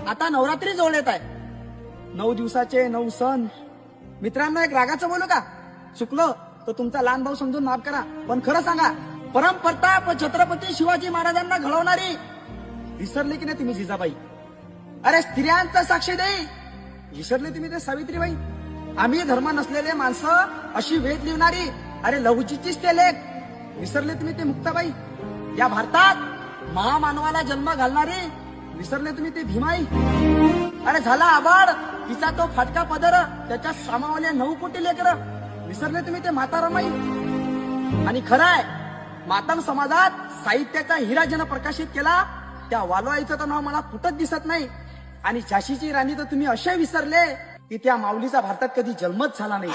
आता नवरात्री जवळ येत आहे. 9 दिवसाचे 9 सण. मित्रांनो, एक रागाचं बोलू का? चुकलं तर तुमचा लहान भाऊ समजून माफ करा, पण खरं सांगा, परमप्रताप छत्रपती शिवाजी महाराजांना घडवणारी विसरले की नाही तुम्ही जिजाबाई? अरे स्त्रियांचा साक्षी देई विसरले तुम्ही ते सावित्रीबाई? आम्ही धर्म नसलेले माणसं अशी वेद लिहिणारी, अरे लवचिचीच ते लेख विसरले तुम्ही ते मुक्ताबाई? या भारतात महामानवाला जन्म घालणारी विसरले तुम्ही ते भीमाई? अरे झाला आबाड तिचा तो फाटका पदर, त्याच्या सामावले 9 कोटी लेकर विसरले तुम्ही ते माता रमाई? आणि खरं आहे, मातंग समाजात साहित्याचा हिरा ज्यानं प्रकाशित केला त्या वालवाईचं तर नाव मला कुठंच दिसत नाही. आणि झाशीची राणी तर तुम्ही असे विसरले की त्या माऊलीचा भारतात कधी जन्मच झाला नाही.